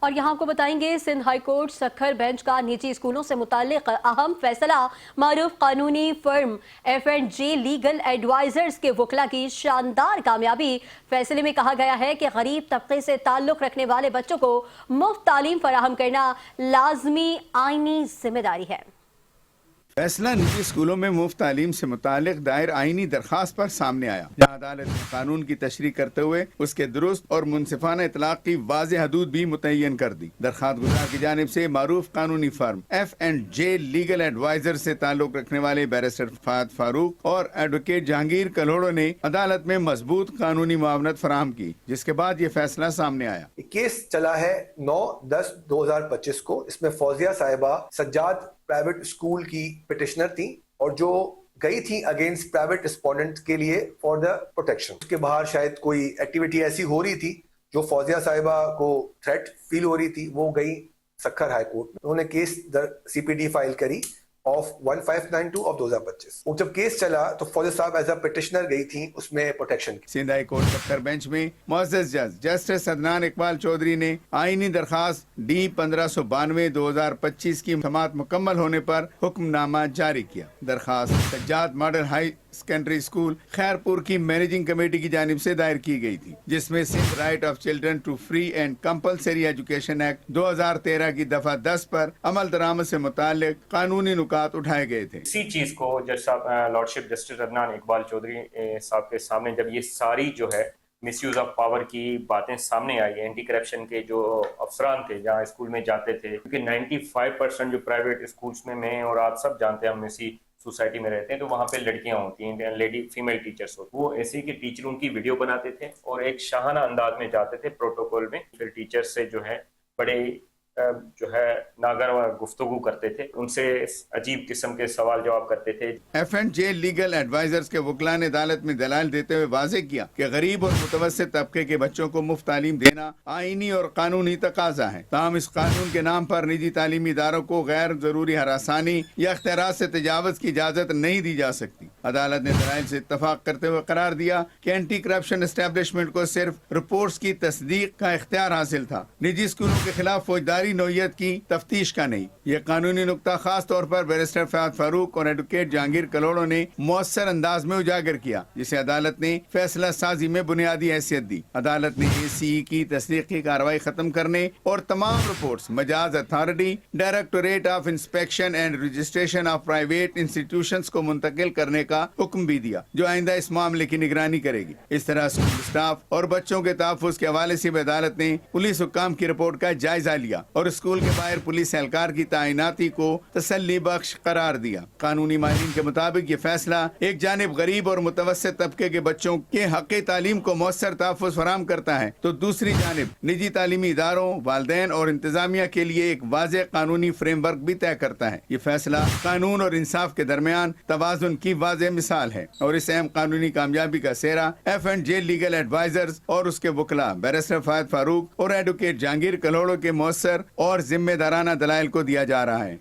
اور یہاں کو بتائیں گے Sindh high court Sukkur bench کا نجی اسکولوں سے متعلق اہم فیصلہ معروف قانونی firm F and J legal advisors کے وکلا کی شاندار کامیابی۔ فیصلے میں کہا گیا ہے کہ غریب طبقے سے تعلق رکھنے والے بچوں کو مفت تعلیم فراہم کرنا لازمی آئینی ذمہ داری ہے۔ فیصلہ نجی اسکولوں میں مفت تعلیم سے متعلق دائر آئینی درخواست پر سامنے آیا، جہاں عدالت نے قانون کی تشریح کرتے ہوئے اس کے درست اور منصفانہ اطلاق کی واضح حدود بھی متعین کر دی۔ درخواست گزار کی جانب سے معروف قانونی firm F and J legal advisor سے تعلق رکھنے والے بیرسٹر فہد فاروق اور ایڈوکیٹ جہانگیر کلوڑو نے عدالت میں مضبوط قانونی معاونت فراہم کی، جس کے بعد یہ فیصلہ سامنے آیا۔ کیس چلا ہے 9/10/2025 کو۔ اس میں فوزیہ صاحبہ سجاد پرائیویٹ اسکول کی پٹیشنر تھیں اور جو گئی تھی اگینسٹ پرائیویٹ رسپونڈنٹ کے لیے فار دا پروٹیکشن۔ اس کے باہر شاید کوئی ایکٹیویٹی ایسی ہو رہی تھی جو فوزیہ صاحبہ کو تھریٹ فیل ہو رہی تھی، وہ گئی سکھر ہائی کورٹ میں۔ انہوں نے کیس سی پی ڈی فائل کری آف 1592/2025۔ وہ جب کیس چلا تو فوزیہ صاحب ایز اے پٹیشنر گئی تھیں اس میں پروٹیکشن کی۔ Sindh high court Sukkur bench میں معزز جج جسٹس عدنان اقبال چودھری نے آئینی درخواست ڈی 1592/2025 کی سماعت مکمل ہونے پر حکم نامہ جاری کیا۔ درخواست Sajjad model high secondary school Khairpur کی مینیجنگ کمیٹی کی جانب سے دائر کی گئی تھی، جس میں Sindh right of children to free and compulsory education act 2013 کی دفعہ 10 پر عمل درآمد سے متعلق قانونی نکات اٹھائے گئے تھے۔ اسی چیز کو جج صاحب لارڈشپ جسٹس عدنان اقبال چودھری صاحب کے سامنے جب یہ ساری جو ہے مس یوز آف پاور کی باتیں سامنے آئی، اینٹی کرپشن کے جو افسران تھے جہاں اسکول میں جاتے تھے، کیونکہ 95% جو پرائیویٹ اسکولس میں اور آپ سب جانتے ہیں، ہم اسی سوسائٹی میں رہتے ہیں، تو وہاں پہ لڑکیاں ہوتی ہیں، لیڈی فیمیل ٹیچرز ہوتی ہیں، وہ ایسے کہ ٹیچر ان کی ویڈیو بناتے تھے اور ایک شاہانہ انداز میں جاتے تھے پروٹوکول میں، پھر ٹیچر سے جو ہے بڑے ناگوار گفتگو کرتے تھے، ان سے عجیب قسم کے سوال جواب کرتے تھے۔ F and J legal advisors کے وکلاء نے عدالت میں دلائل دیتے ہوئے واضح کیا کہ غریب اور متوسط طبقے کے بچوں کو مفت تعلیم دینا آئینی اور قانونی تقاضا ہے، تاہم اس قانون کے نام پر نجی تعلیمی اداروں کو غیر ضروری ہراسانی یا اختیارات سے تجاوز کی اجازت نہیں دی جا سکتی۔ عدالت نے دلائل سے اتفاق کرتے ہوئے قرار دیا کہ اینٹی کرپشن اسٹیبلشمنٹ کو صرف رپورٹس کی تصدیق کا اختیار حاصل تھا، نجی اسکولوں کے خلاف فوجداری نوعیت کی تفتیش کا نہیں۔ یہ قانونی نقطہ خاص طور پر بیرسٹر فہد فاروق اور ایڈوکیٹ جہانگیر کلوڑو نے مؤثر انداز میں اجاگر کیا، جسے عدالت نے فیصلہ سازی میں بنیادی حیثیت دی۔ عدالت نے اے سی ای کی تصدیقی کارروائی ختم کرنے اور تمام رپورٹس مجاز authority directorate of inspection and registration of private institutions کو منتقل کرنے کا حکم بھی دیا، جو آئندہ اس معاملے کی نگرانی کرے گی۔ اس طرح اسکول اسٹاف اور بچوں کے تحفظ کے حوالے سے بھی عدالت نے پولیس حکام کی رپورٹ کا جائزہ لیا اور اسکول کے باہر پولیس اہلکار کی تعیناتی کو تسلی بخش قرار دیا۔ قانونی ماہرین کے مطابق یہ فیصلہ ایک جانب غریب اور متوسط طبقے کے بچوں کے حق تعلیم کو مؤثر تحفظ فراہم کرتا ہے، تو دوسری جانب نجی تعلیمی اداروں، والدین اور انتظامیہ کے لیے ایک واضح قانونی فریم ورک بھی طے کرتا ہے۔ یہ فیصلہ قانون اور انصاف کے درمیان توازن کی واضح مثال ہے اور اس اہم قانونی کامیابی کا سہرا F and J legal advisors اور اس کے وکلاء بیرسٹر فہد فاروق اور ایڈوکیٹ جہانگیر کلوڑو کے مؤثر اور ذمہ دارانہ دلائل کو دیا جا رہا ہے۔